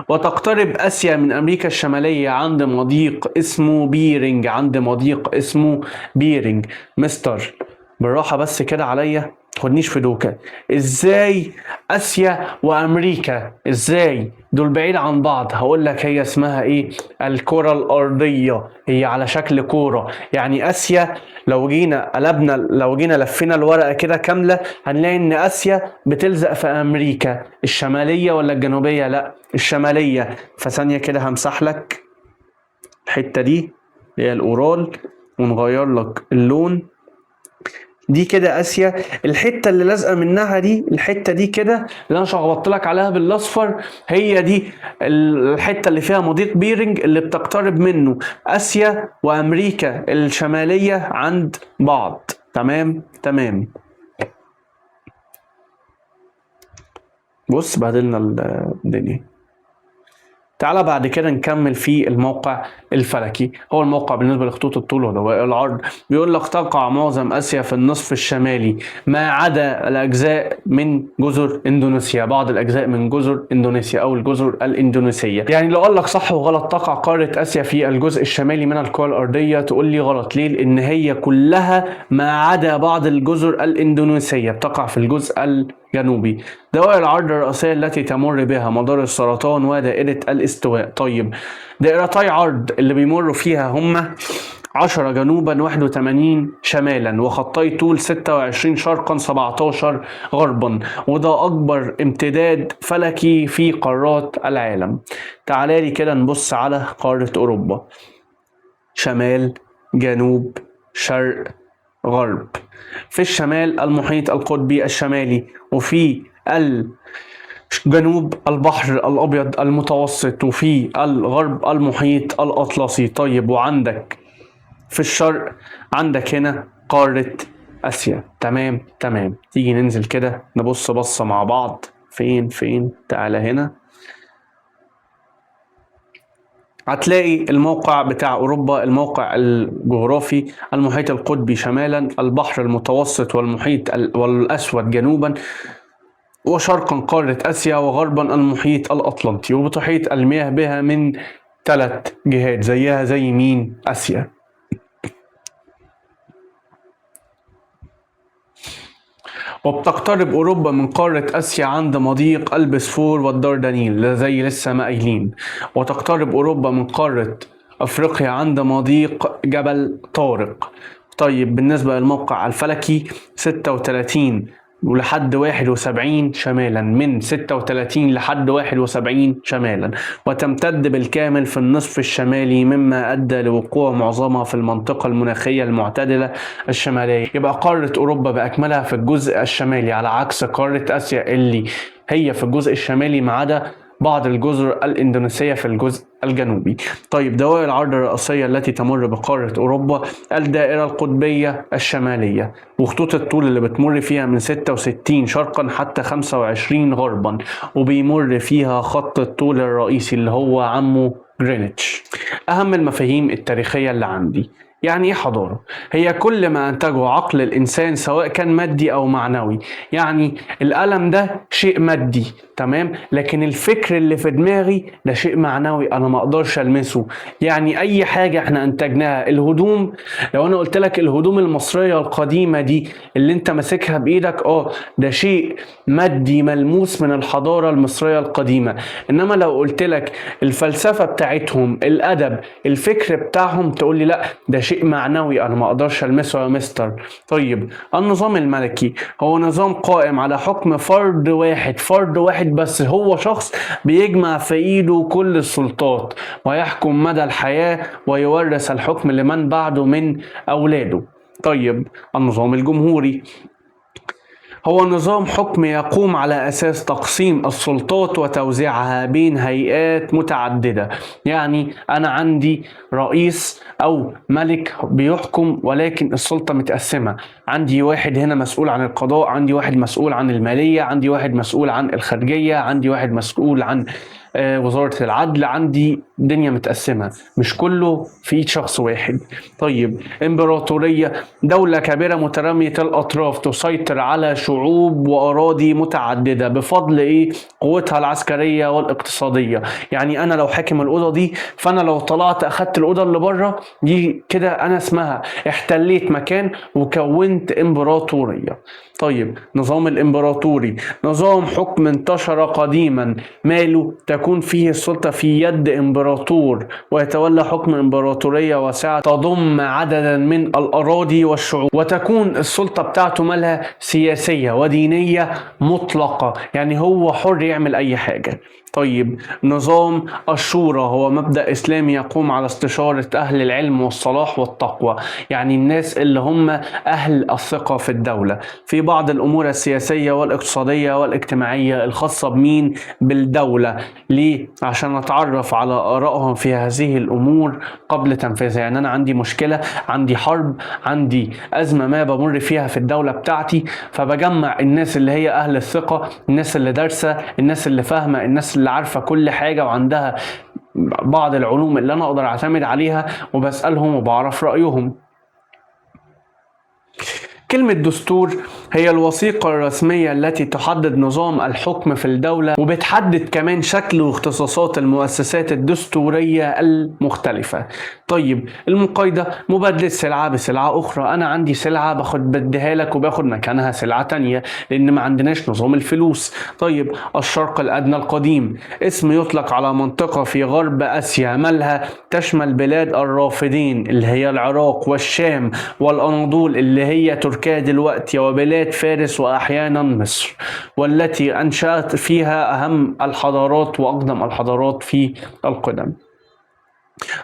وتقترب آسيا من أمريكا الشمالية عند مضيق اسمه بيرنج. عند مضيق اسمه بيرنج. مستر بالراحة بس كده عليا، تاخدنيش في دوكا. ازاي اسيا وامريكا ازاي دول بعيد عن بعض؟ هقول لك هي اسمها ايه؟ الكرة الارضية. هي على شكل كورة. يعني اسيا لو جينا لفينا الورقة كده كاملة هنلاقي ان اسيا بتلزق في امريكا الشمالية ولا الجنوبية؟ لا الشمالية. فثانية كده همسح لك الحتة دي اللي هي الاورال ونغير لك اللون. دي كده اسيا. الحته اللي لازقه منها دي، الحته دي كده اللي انا شخبطت لك عليها بالاصفر، هي دي الحته اللي فيها مضيق بيرنج اللي بتقترب منه اسيا وامريكا الشماليه عند بعض. تمام تمام. بص بهدلنا الدنيا. تعالى بعد كده نكمل في الموقع الفلكي. هو الموقع بالنسبة لخطوط الطول ودوائر العرض بيقول لك تقع معظم آسيا في النصف الشمالي ما عدا الأجزاء من جزر إندونيسيا، بعض الأجزاء من جزر إندونيسيا أو الجزر الإندونيسية. يعني لو قال لك صح وغلط، تقع قارة آسيا في الجزء الشمالي من الكرة الأرضية، تقول لي غلط. ليه؟ لأن هي كلها ما عدا بعض الجزر الإندونيسية بتقع في الجزء الجنوبي. دوائر العرض الرئيسية التي تمر بها مدار السرطان ودائرة الاستواء. طيب دائرتي عرض اللي بيمروا فيها هما 10 جنوبا 81 شمالا، وخطي طول 26 شرقا 17 غربا، وده أكبر امتداد فلكي في قارات العالم. تعالى لي كده نبص على قارة أوروبا: شمال، جنوب، شرق، غرب. في الشمال المحيط القطبي الشمالي، وفي جنوب البحر الأبيض المتوسط، وفي الغرب المحيط الأطلسي. طيب وعندك في الشرق عندك هنا قارة آسيا. تمام. تيجي ننزل كده نبص بصة مع بعض. فين تعالى هنا، هتلاقي الموقع بتاع أوروبا، الموقع الجغرافي: المحيط القطبي شمالا، البحر المتوسط والمحيط والأسود جنوبا، وشرقا قارة آسيا، وغربا المحيط الأطلنطي، وبتحيط المياه بها من 3 جهات زيها زي مين؟ آسيا. وبتقترب أوروبا من قارة آسيا عند مضيق البسفور والدردنيل زي لسه ما قايلين، وتقترب أوروبا من قارة أفريقيا عند مضيق جبل طارق. طيب بالنسبة للموقع الفلكي: 36 ولحد 71 شمالا، من 36 لحد 71 شمالا، وتمتد بالكامل في النصف الشمالي، مما أدى لوقوع معظمها في المنطقة المناخية المعتدلة الشمالية. يبقى قارة أوروبا بأكملها في الجزء الشمالي، على عكس قارة آسيا اللي هي في الجزء الشمالي ما عدا بعض الجزر الإندونيسية في الجزء الجنوبي. طيب دوائر العرض الرئيسية التي تمر بقارة أوروبا: الدائرة القطبية الشمالية، وخطوط الطول اللي بتمر فيها من 66 شرقا حتى 25 غربا، وبيمر فيها خط الطول الرئيسي اللي هو عمو جرينتش. أهم المفاهيم التاريخية اللي عندي: يعني ايه حضارة؟ هي كل ما انتجه عقل الانسان سواء كان مادي او معنوي. يعني القلم ده شيء مادي، تمام، لكن الفكر اللي في دماغي ده شيء معنوي انا ما اقدرش المسه. يعني اي حاجة احنا انتجناها، الهدوم، لو انا قلت لك الهدوم المصرية القديمة دي اللي انت ماسكها بايدك، ده شيء مادي ملموس من الحضارة المصرية القديمة. انما لو قلت لك الفلسفة بتاعتهم، الادب، الفكر بتاعهم، تقول لي لا ده شيء معنوي انا ما اقدرش المسه يا مستر. طيب النظام الملكي هو نظام قائم على حكم فرد واحد بس، هو شخص بيجمع في ايده كل السلطات ويحكم مدى الحياة ويورث الحكم لمن بعده من اولاده. طيب النظام الجمهوري هو نظام حكم يقوم على أساس تقسيم السلطات وتوزيعها بين هيئات متعددة. يعني أنا عندي رئيس أو ملك بيحكم، ولكن السلطة متقسمة. عندي واحد هنا مسؤول عن القضاء، عندي واحد مسؤول عن المالية، عندي واحد مسؤول عن الخارجية، عندي واحد مسؤول عن وزارة العدل. عندي دنيا متقسمة، مش كله في ايد شخص واحد. طيب امبراطورية: دولة كبيرة مترامية الأطراف تسيطر على شعوب وأراضي متعددة بفضل قوتها العسكرية والاقتصادية. يعني أنا لو حاكم الأوضة دي، فأنا لو طلعت أخدت الأوضة اللي بره دي كده أنا اسمها احتليت مكان وكونت امبراطورية. طيب نظام الامبراطوري: نظام حكم انتشر قديما، ماله تكون فيه السلطة في يد امبراطور، ويتولى حكم امبراطورية واسعة تضم عددا من الأراضي والشعوب، وتكون السلطة بتاعته مالها سياسية ودينية مطلقة، يعني هو حر يعمل أي حاجة. طيب نظام الشورى هو مبدأ إسلامي يقوم على استشارة أهل العلم والصلاح والتقوى، يعني الناس اللي هم أهل الثقة في الدولة في بعض الأمور السياسية والاقتصادية والاجتماعية الخاصة بمين؟ بالدولة. ليه؟ عشان نتعرف على آرائهم في هذه الأمور قبل تنفيذها. يعني أنا عندي مشكلة، عندي حرب، عندي أزمة ما بمر فيها في الدولة بتاعتي، فبجمع الناس اللي هي أهل الثقة، الناس اللي دارسة، الناس اللي فاهمة، الناس اللي عارفة كل حاجة وعندها بعض العلوم اللي انا اقدر اعتمد عليها وبسألهم وبعرف رأيهم. كلمة دستور هي الوثيقة الرسمية التي تحدد نظام الحكم في الدولة، وبتحدد كمان شكل واختصاصات المؤسسات الدستورية المختلفة. طيب المقايضة مبادلة سلعة بسلعة أخرى، أنا عندي سلعة بديها لك وباخد مكانها سلعة تانية لأن ما عندناش نظام الفلوس. طيب الشرق الأدنى القديم اسم يطلق على منطقة في غرب آسيا مالها تشمل بلاد الرافدين اللي هي العراق والشام والأناضول اللي هي تركيا دلوقتي وبلاد فارس وأحيانا مصر، والتي أنشأت فيها أهم الحضارات وأقدم الحضارات في القدم.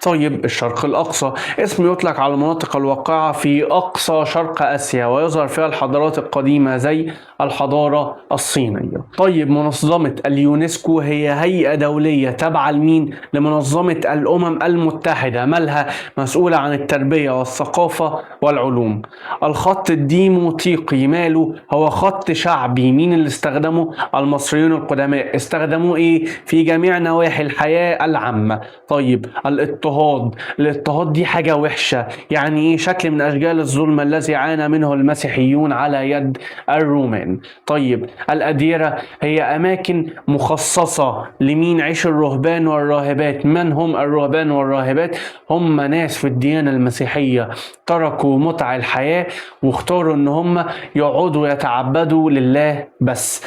طيب الشرق الأقصى اسم يطلق على المناطق الواقعة في أقصى شرق آسيا ويظهر فيها الحضارات القديمة زي الحضارة الصينية. طيب منظمة اليونسكو هي هيئة دولية تابعة لمين؟ لمنظمة الأمم المتحدة، مالها مسؤولة عن التربية والثقافة والعلوم. الخط الديموطيقي ماله؟ هو خط شعبي، مين اللي استخدمه؟ المصريون القدماء. استخدموه ايه؟ في جميع نواحي الحياة العامة. طيب الاضطهاد دي حاجة وحشة، يعني ايه؟ شكل من اشكال الظلم الذي عانى منه المسيحيون على يد الرومان. طيب الأديرة هي اماكن مخصصة لمين؟ عيش الرهبان والراهبات. من هم الرهبان والراهبات؟ هم ناس في الديانة المسيحية تركوا متع الحياة واختاروا ان هم يقعدوا يتعبدوا لله بس،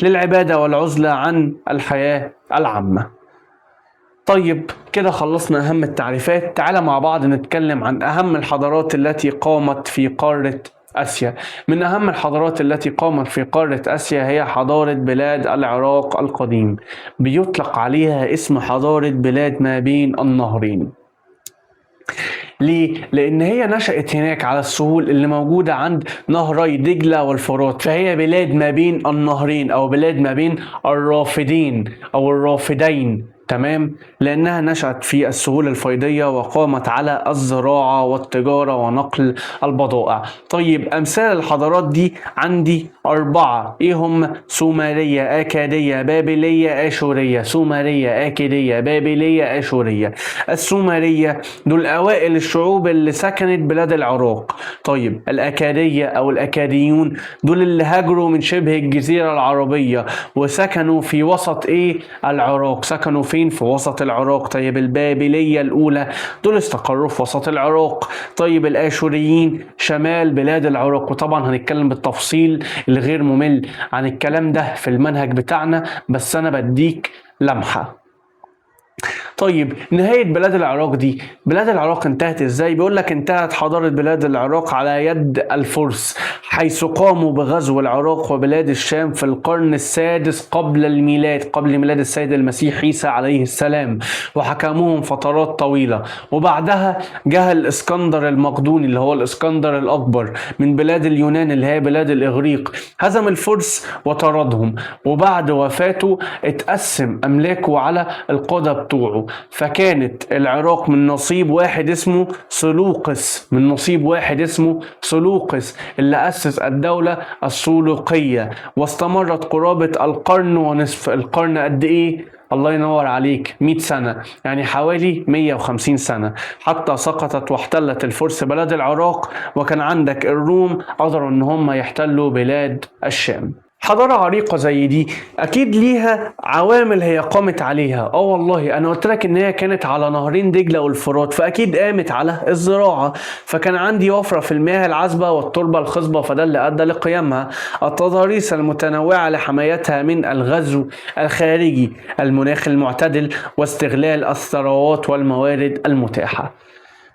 للعبادة والعزلة عن الحياة العامة. طيب كده خلصنا أهم التعريفات. تعالى مع بعض نتكلم عن أهم الحضارات التي قامت في قارة آسيا. من أهم الحضارات التي قامت في قارة آسيا هي حضارة بلاد العراق القديم، بيطلق عليها اسم حضارة بلاد ما بين النهرين. ليه؟ لأن هي نشأت هناك على السهول اللي موجودة عند نهري دجلة والفرات، فهي بلاد ما بين النهرين أو بلاد ما بين الرافدين أو الرافدين، تمام؟ لأنها نشأت في السهول الفيضية وقامت على الزراعة والتجارة ونقل البضائع. طيب أمثال الحضارات دي عندي 4، إيه هم؟ سومرية، أكادية، بابلية، آشورية. سومرية، أكادية، بابلية، آشورية. السومرية دول أوائل الشعوب اللي سكنت بلاد العراق. طيب الأكادية أو الأكاديون دول اللي هاجروا من شبه الجزيرة العربية وسكنوا في وسط العراق. سكنوا فين؟ في وسط العراق. طيب البابلية الأولى دول استقروا في وسط العراق. طيب الآشوريين شمال بلاد العراق، وطبعا هنتكلم بالتفصيل الغير ممل عن الكلام ده في المنهج بتاعنا، بس أنا بديك لمحة. طيب نهاية بلاد العراق دي، بلاد العراق انتهت ازاي؟ بيقول لك انتهت حضارة بلاد العراق على يد الفرس، حيث قاموا بغزو العراق وبلاد الشام في القرن السادس قبل الميلاد، قبل ميلاد السيد المسيح عيسى عليه السلام، وحكموهم فترات طويلة. وبعدها جه الاسكندر المقدوني اللي هو الاسكندر الأكبر من بلاد اليونان اللي هي بلاد الإغريق، هزم الفرس وطردهم، وبعد وفاته اتقسم أملاكه على القادة بتوعه، فكانت العراق من نصيب واحد اسمه سلوقس، من نصيب واحد اسمه سلوقس اللي أسس الدولة السلوقية، واستمرت قرابة القرن ونصف. القرن قد ايه؟ الله ينور عليك، 100 سنة، يعني حوالي 150 سنة، حتى سقطت واحتلت الفرس بلاد العراق، وكان عندك الروم قدروا ان هم يحتلوا بلاد الشام. حضارة عريقة زي دي اكيد ليها عوامل هي قامت عليها. والله انا قلت لك ان هي كانت على نهرين دجلة والفرات، فاكيد قامت على الزراعة، فكان عندي وفرة في المياه العذبة والتربة الخصبة، فده اللي ادى لقيامها. التضاريس المتنوعة لحمايتها من الغزو الخارجي، المناخ المعتدل، واستغلال الثروات والموارد المتاحة.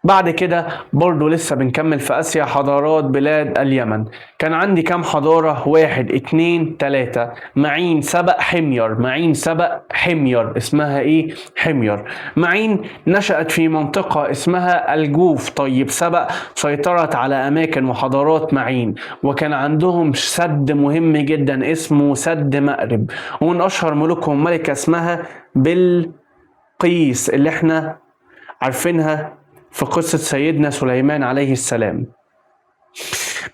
بعد كده برضو لسه بنكمل في آسيا، حضارات بلاد اليمن. كان عندي كام حضارة؟ 1 2 3. معين، سبأ، حمير. معين، سبأ، حمير. اسمها ايه؟ حمير. معين نشأت في منطقة اسمها الجوف. طيب سبأ سيطرت على أماكن وحضارات معين، وكان عندهم سد مهم جدا اسمه سد مأرب، ومن أشهر ملوكهم ملكة اسمها بلقيس اللي احنا عارفينها في قصة سيدنا سليمان عليه السلام.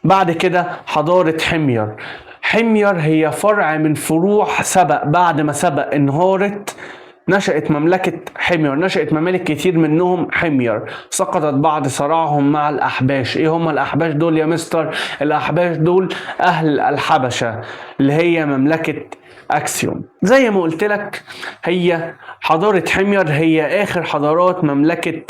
بعد كده حضارة حمير. حمير هي فرع من فروع سبأ. بعد ما سبأ انهارت نشأت مملكة حمير، نشأت ممالك كتير منهم حمير، سقطت بعد صراعهم مع الأحباش. ايه هم الأحباش دول يا مستر؟ الأحباش دول أهل الحبشة اللي هي مملكة أكسيوم. زي ما قلت لك، هي حضارة حمير هي آخر حضارات مملكة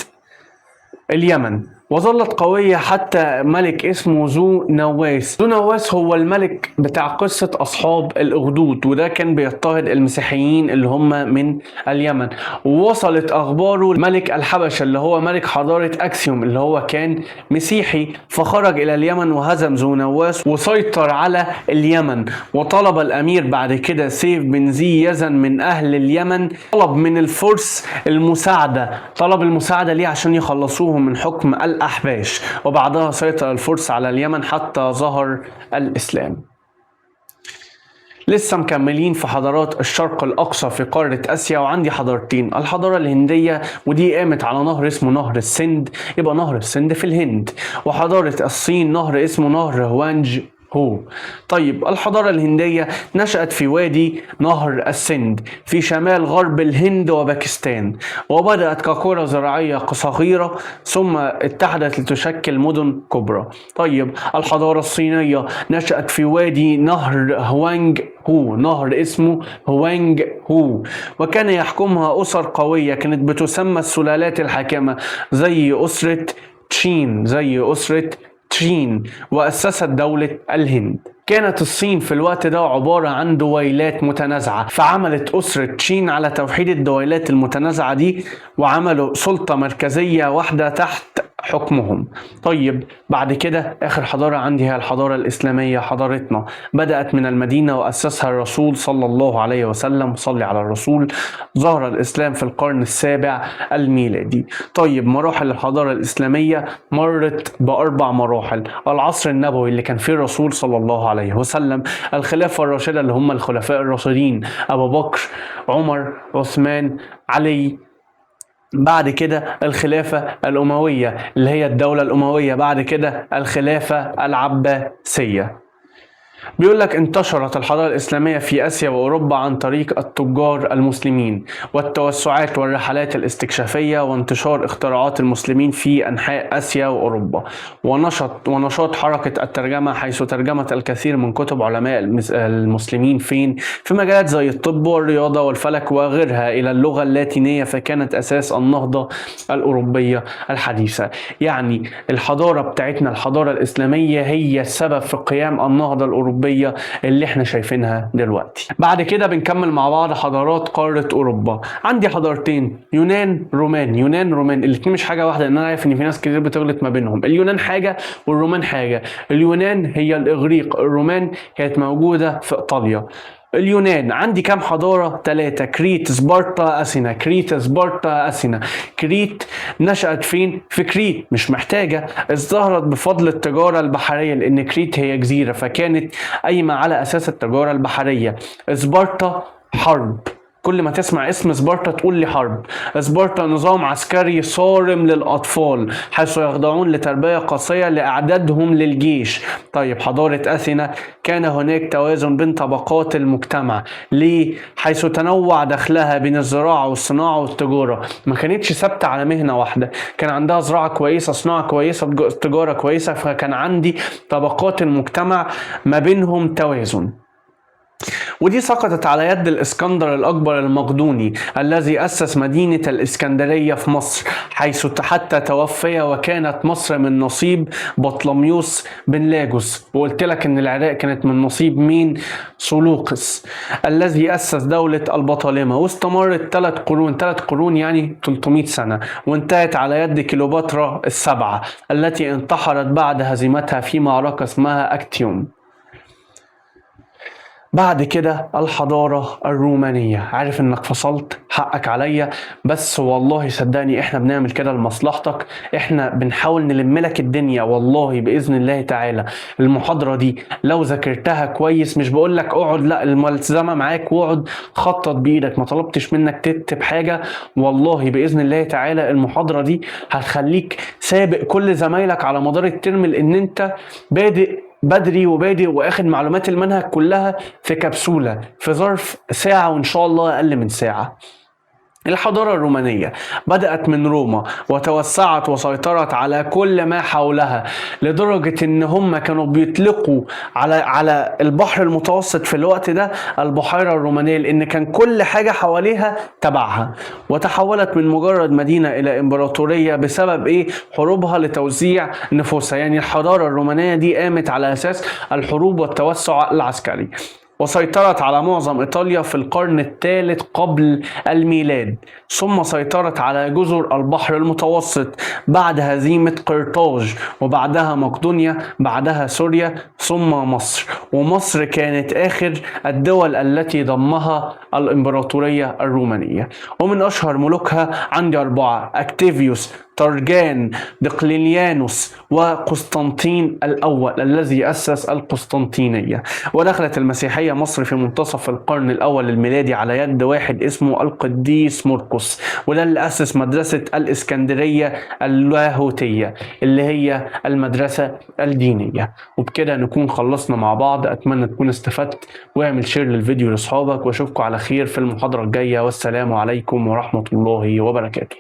اليمن، وظلت قوية حتى ملك اسمه ذو نواس. ذو نواس هو الملك بتاع قصة أصحاب الأخدود، وده كان بيضطهد المسيحيين اللي هم من اليمن. ووصلت أخباره ملك الحبشة اللي هو ملك حضارة أكسيوم اللي هو كان مسيحي، فخرج إلى اليمن وهزم ذو نواس وسيطر على اليمن. وطلب الأمير بعد كده سيف بن ذي يزن من أهل اليمن، طلب من الفرس المساعدة. طلب المساعدة ليه؟ عشان يخلصوهم من حكم الأحباش. وبعدها سيطر الفرس على اليمن حتى ظهر الإسلام. لسه مكملين في حضارات الشرق الأقصى في قارة آسيا، وعندي حضارتين. الحضارة الهندية ودي قامت على نهر اسمه نهر السند، يبقى نهر السند في الهند. وحضارة الصين نهر اسمه نهر هوانج هو. طيب الحضارة الهندية نشأت في وادي نهر السند في شمال غرب الهند وباكستان، وبدأت كقرى زراعية صغيرة ثم اتحدت لتشكل مدن كبرى. طيب الحضارة الصينية نشأت في وادي نهر هوانج هو، نهر اسمه هوانج هو، وكان يحكمها أسر قوية كانت بتسمى السلالات الحاكمة زي أسرة تشين، وأسست دولة الهند. كانت الصين في الوقت ده عبارة عن دويلات متنازعة، فعملت أسرة تشين على توحيد الدويلات المتنازعة دي، وعملوا سلطة مركزية واحدة تحت حكمهم. طيب بعد كده آخر حضارة عندي هي الحضارة الإسلامية، حضارتنا بدأت من المدينة وأسسها الرسول صلى الله عليه وسلم، صلي على الرسول. ظهر الإسلام في القرن السابع الميلادي. طيب مراحل الحضارة الإسلامية مرت بأربع مراحل: العصر النبوي اللي كان فيه الرسول صلى الله عليه وسلم، الخلافة الراشدة اللي هم الخلفاء الراشدين أبو بكر، عمر، عثمان، علي. بعد كده الخلافة الأموية اللي هي الدولة الأموية، بعد كده الخلافة العباسية. بيقول لك انتشرت الحضارة الإسلامية في آسيا وأوروبا عن طريق التجار المسلمين والتوسعات والرحلات الاستكشافية وانتشار اختراعات المسلمين في أنحاء آسيا وأوروبا، ونشاط حركة الترجمة، حيث ترجمت الكثير من كتب علماء المسلمين في مجالات زي الطب والرياضة والفلك وغيرها إلى اللغة اللاتينية، فكانت أساس النهضة الأوروبية الحديثة. يعني الحضارة بتاعتنا، الحضارة الإسلامية، هي السبب في قيام النهضة الأوروبية اللي احنا شايفينها دلوقتي. بعد كده بنكمل مع بعض حضارات قارة أوروبا. عندي حضارتين: يونان رومان. الاتنين مش حاجة واحدة، لأن أنا عارف إن في ناس كتير بتغلط ما بينهم. اليونان حاجة والرومان حاجة. اليونان هي الإغريق، الرومان كانت موجودة في إيطاليا. اليونان عندي كام حضارة؟ 3: كريت، سبارتا، أثينا. كريت نشأت فين؟ في كريت، مش محتاجة. ازدهرت بفضل التجارة البحرية، لأن كريت هي جزيرة فكانت قايمة على أساس التجارة البحرية. سبارتا حرب، كل ما تسمع اسم سبارتا تقول لي حرب. سبارتا نظام عسكري صارم للأطفال، حيث يخضعون لتربية قاسية لإعدادهم للجيش. طيب حضارة أثينا كان هناك توازن بين طبقات المجتمع. ليه؟ حيث تنوع دخلها بين الزراعة والصناعة والتجارة، ما كانتش ثابتة على مهنة واحدة، كان عندها زراعة كويسة، صناعة كويسة، تجارة كويسة، فكان عندي طبقات المجتمع ما بينهم توازن. ودي سقطت على يد الإسكندر الأكبر المقدوني الذي أسس مدينة الإسكندرية في مصر، حيث حتى توفي، وكانت مصر من نصيب بطلميوس بن لاجوس. وقلت لك إن العراق كانت من نصيب مين؟ سلوقس الذي أسس دولة البطالمة، واستمرت 3 قرون يعني 300 سنة، وانتهت على يد كليوباترا السبعة التي انتحرت بعد هزيمتها في معركة اسمها أكتيوم. بعد كده الحضارة الرومانية. عارف انك فصلت، حقك عليا، بس والله صدقني احنا بنعمل كده لمصلحتك، احنا بنحاول نلم لك الدنيا والله بإذن الله تعالى. المحاضرة دي لو ذاكرتها كويس، مش بقول لك اقعد، لا، الملزمة معاك واقعد خطط بإيدك، ما طلبتش منك تكتب حاجة. والله بإذن الله تعالى المحاضرة دي هتخليك سابق كل زمايلك على مدار الترم، لان انت بادئ بدري وبادئ واخد معلومات المنهج كلها في كبسولة في ظرف ساعة، وان شاء الله اقل من ساعة. الحضارة الرومانية بدأت من روما وتوسعت وسيطرت على كل ما حولها، لدرجة إن هم كانوا بيطلقوا على البحر المتوسط في الوقت ده البحيرة الرومانية، لأن كان كل حاجة حواليها تبعها. وتحولت من مجرد مدينة إلى إمبراطورية بسبب إيه؟ حروبها لتوزيع نفوسها. يعني الحضارة الرومانية دي قامت على أساس الحروب والتوسع العسكري، وسيطرت على معظم إيطاليا في القرن الثالث قبل الميلاد، ثم سيطرت على جزر البحر المتوسط بعد هزيمة قرطاج، وبعدها مقدونيا، بعدها سوريا، ثم مصر. ومصر كانت آخر الدول التي ضمها الإمبراطورية الرومانية. ومن أشهر ملوكها عندي 4: أكتيفيوس، ترجان، دقليانوس، وقسطنطين الأول الذي أسس القسطنطينية. ودخلت المسيحية مصر في منتصف القرن الأول الميلادي على يد واحد اسمه القديس مرقس، وده اللي أسس مدرسة الإسكندرية اللاهوتية اللي هي المدرسة الدينية. وبكده نكون خلصنا مع بعض. أتمنى تكون استفدت، واعمل شير للفيديو لأصحابك، وأشوفكم على خير في المحاضرة الجاية، والسلام عليكم ورحمة الله وبركاته.